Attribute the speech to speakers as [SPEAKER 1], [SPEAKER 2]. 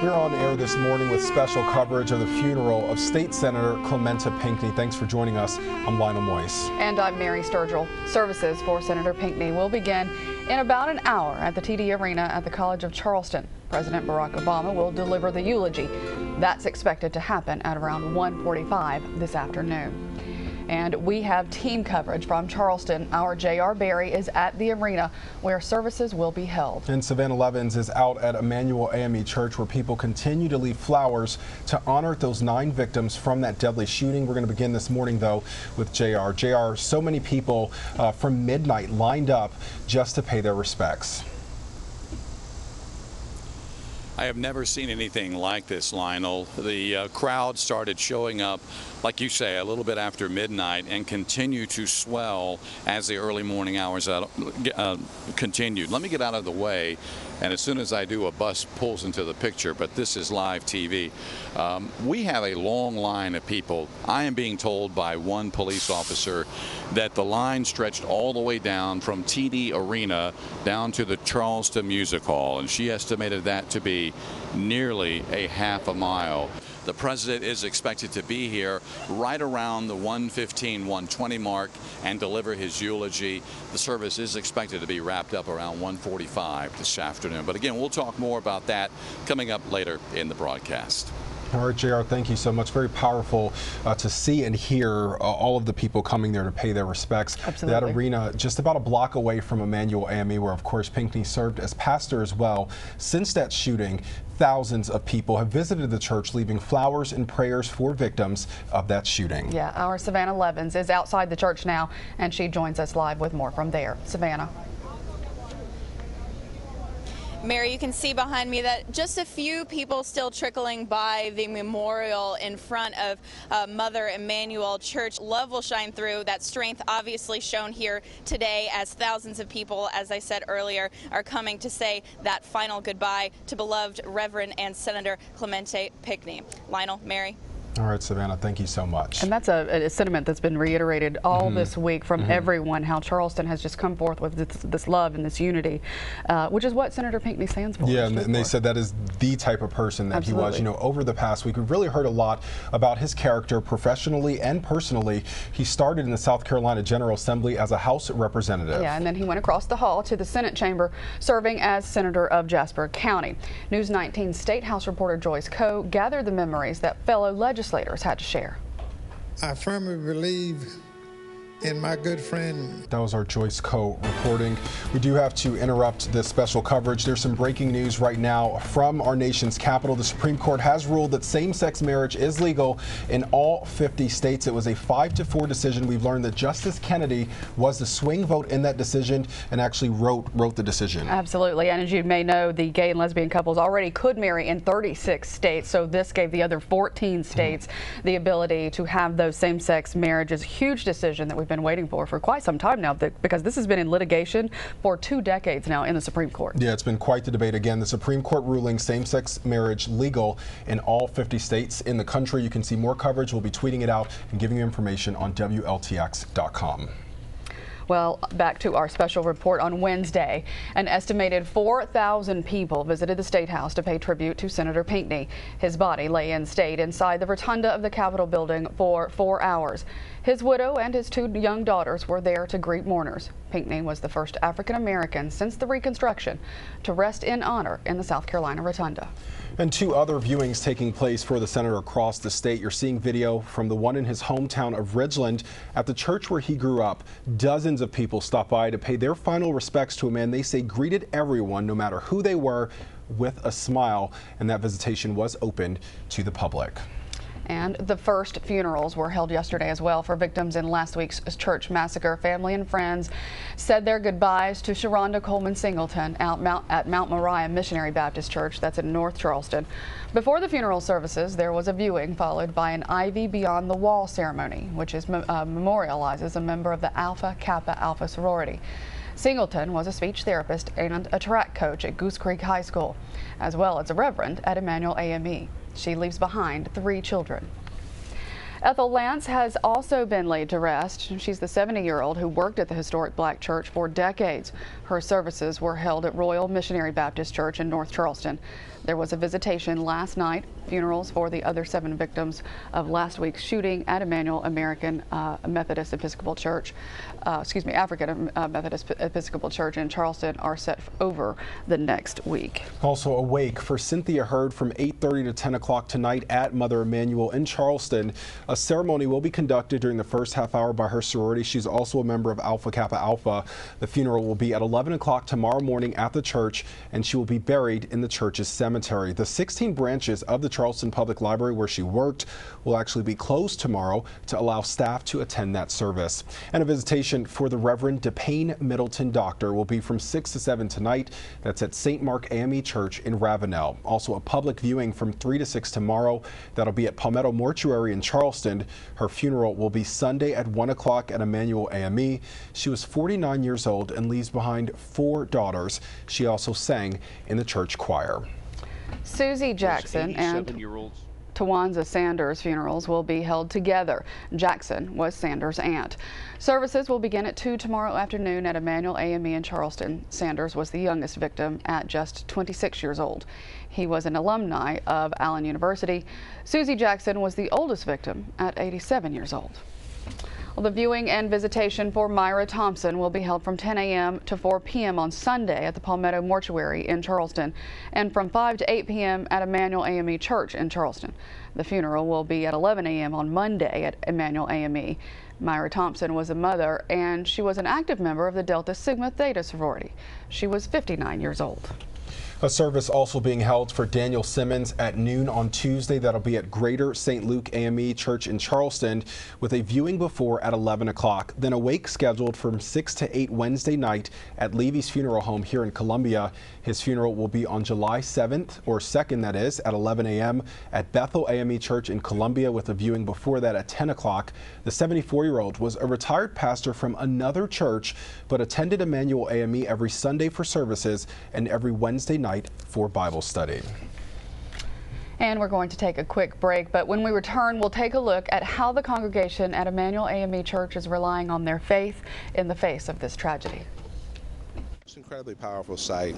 [SPEAKER 1] We're on air this morning with special coverage of the funeral of State Senator Clementa Pinkey. Thanks for joining us. I'm Lionel Moyes.
[SPEAKER 2] And I'm Mary Sturgill. Services for Senator Pinkey will begin in about an hour at the TD Arena at the College of Charleston. President Barack Obama will deliver the eulogy. That's expected to happen at around 1:45 this afternoon. And we have team coverage from Charleston. Our J.R. Berry is at the arena where services will be held. And Savannah Levins is out at Emmanuel AME Church where people continue to leave flowers to honor those 9 victims from that deadly shooting. We're going to begin this morning, though, with J.R. J.R., so many people from midnight lined up just to pay their respects.
[SPEAKER 3] I have never seen anything like this, Lionel. The crowd started showing up, like you say, a little bit after midnight and continued to swell as the early morning hours continued. Let me get out of the way, and as soon as I do, a bus pulls into the picture, but this is live TV. We have a long line of people. I am being told by one police officer that the line stretched all the way down from TD Arena down to the Charleston Music Hall, and she estimated that to be nearly a half a mile. The president is expected to be here right around the 1:15, 1:20 mark and deliver his eulogy. The service is expected to be wrapped up around 1:45 this afternoon. But again, we'll talk more about that coming up later in the broadcast.
[SPEAKER 1] All right, JR, thank you so much. Very powerful to see and hear all of the people coming there to pay their respects.
[SPEAKER 2] Absolutely.
[SPEAKER 1] That arena just about a block away from Emmanuel AME, where, of course, Pinkey served as pastor as well. Since that shooting, thousands of people have visited the church, leaving flowers and prayers for victims of that shooting.
[SPEAKER 2] Yeah, our Savannah Levins is outside the church now, and she joins us live with more from there. Savannah.
[SPEAKER 4] Mary, you can see behind me that just a few people still trickling by the memorial in front of Mother Emmanuel Church. Love will shine through. That strength obviously shown here today as thousands of people, as I said earlier, are coming to say that final goodbye to beloved Reverend and Senator Clementa Pinkey. Lionel, Mary.
[SPEAKER 1] All right, Savannah, thank you so much.
[SPEAKER 2] And that's a sentiment that's been reiterated all this week from everyone, how Charleston has just come forth with this love and this unity, which is what Senator Pinkey stands for.
[SPEAKER 1] Yeah, and they said that is the type of person that
[SPEAKER 2] Absolutely.
[SPEAKER 1] he was. You know, over the past week, we've really heard a lot about his character professionally and personally. He started in the South Carolina General Assembly as a House representative.
[SPEAKER 2] Yeah, and then he went across the hall to the Senate chamber, serving as Senator of Jasper County. News 19 State House reporter Joyce Coe gathered the memories that fellow legislators had to share.
[SPEAKER 5] I firmly believe in my good friend.
[SPEAKER 1] That was our Joyce Coe reporting. We do have to interrupt this special coverage. There's some breaking news right now from our nation's capital. The Supreme Court has ruled that same-sex marriage is legal in all 50 states. It was a 5-4 decision. We've learned that Justice Kennedy was the swing vote in that decision and actually wrote the decision.
[SPEAKER 2] Absolutely, and as you may know, the gay and lesbian couples already could marry in 36 states, so this gave the other 14 states the ability to have those same-sex marriages. Huge decision that we've been waiting for quite some time now, because this has been in litigation for 2 decades now in the Supreme Court. Yeah,
[SPEAKER 1] it's been quite the debate. Again, the Supreme Court ruling same-sex marriage legal in all 50 states in the country. You can see more coverage. We'll be tweeting it out and giving you information on WLTX.com.
[SPEAKER 2] Well, back to our special report on Wednesday. An estimated 4,000 people visited the State House to pay tribute to Senator Pinkey. His body lay in state inside the rotunda of the Capitol building for 4 hours. His widow and his 2 young daughters were there to greet mourners. Pinkey was the first African American since the Reconstruction to rest in honor in the South Carolina Rotunda.
[SPEAKER 1] And 2 other viewings taking place for the senator across the state. You're seeing video from the one in his hometown of Ridgeland at the church where he grew up. Dozens of people stopped by to pay their final respects to a man they say greeted everyone, no matter who they were, with a smile. And that visitation was opened to the public.
[SPEAKER 2] And the first funerals were held yesterday as well for victims in last week's church massacre. Family and friends said their goodbyes to Sharonda Coleman Singleton at Mount Moriah Missionary Baptist Church, that's in North Charleston. Before the funeral services, there was a viewing followed by an Ivy Beyond the Wall ceremony, which memorializes a member of the Alpha Kappa Alpha sorority. Singleton was a speech therapist and a track coach at Goose Creek High School, as well as a reverend at Emmanuel AME. She leaves behind 3 children. Ethel Lance has also been laid to rest. She's the 70-year-old who worked at the historic Black church for decades. Her services were held at Royal Missionary Baptist Church in North Charleston. There was a visitation last night, funerals for the other 7 victims of last week's shooting at African Methodist Episcopal Church in Charleston are set over the next week.
[SPEAKER 1] Also a wake for Cynthia Hurd from 8:30 to 10 o'clock tonight at Mother Emanuel in Charleston. A ceremony will be conducted during the first half hour by her sorority. She's also a member of Alpha Kappa Alpha. The funeral will be at 11 o'clock tomorrow morning at the church, and she will be buried in the church's cemetery. The 16 branches of the Charleston Public Library where she worked will actually be closed tomorrow to allow staff to attend that service. And a visitation for the Reverend DePayne Middleton Doctor will be from 6 to 7 tonight. That's at St. Mark AME Church in Ravenel. Also a public viewing from 3 to 6 tomorrow. That'll be at Palmetto Mortuary in Charleston. Her funeral will be Sunday at 1 o'clock at Emmanuel AME. She was 49 years old and leaves behind 4 daughters. She also sang in the church choir.
[SPEAKER 2] Susie Jackson and Tawanza Sanders' funerals will be held together. Jackson was Sanders' aunt. Services will begin at 2 tomorrow afternoon at Emmanuel AME in Charleston. Sanders was the youngest victim at just 26 years old. He was an alumni of Allen University. Susie Jackson was the oldest victim at 87 years old. Well, the viewing and visitation for Myra Thompson will be held from 10 a.m. to 4 p.m. on Sunday at the Palmetto Mortuary in Charleston and from 5 to 8 p.m. at Emmanuel AME Church in Charleston. The funeral will be at 11 a.m. on Monday at Emmanuel AME. Myra Thompson was a mother, and she was an active member of the Delta Sigma Theta sorority. She was 59 years old.
[SPEAKER 1] A service also being held for Daniel Simmons at noon on Tuesday. That'll be at Greater St. Luke AME Church in Charleston with a viewing before at 11 o'clock. Then a wake scheduled from 6 to 8 Wednesday night at Levy's Funeral Home here in Columbia. His funeral will be on July 7th, or 2nd that is, at 11 a.m. at Bethel AME Church in Columbia with a viewing before that at 10 o'clock. The 74-year-old was a retired pastor from another church but attended Emmanuel AME every Sunday for services and every Wednesday night for Bible study.
[SPEAKER 2] And we're going to take a quick break, but when we return, we'll take a look at how the congregation at Emmanuel AME Church is relying on their faith in the face of this tragedy.
[SPEAKER 6] It's an incredibly powerful sight.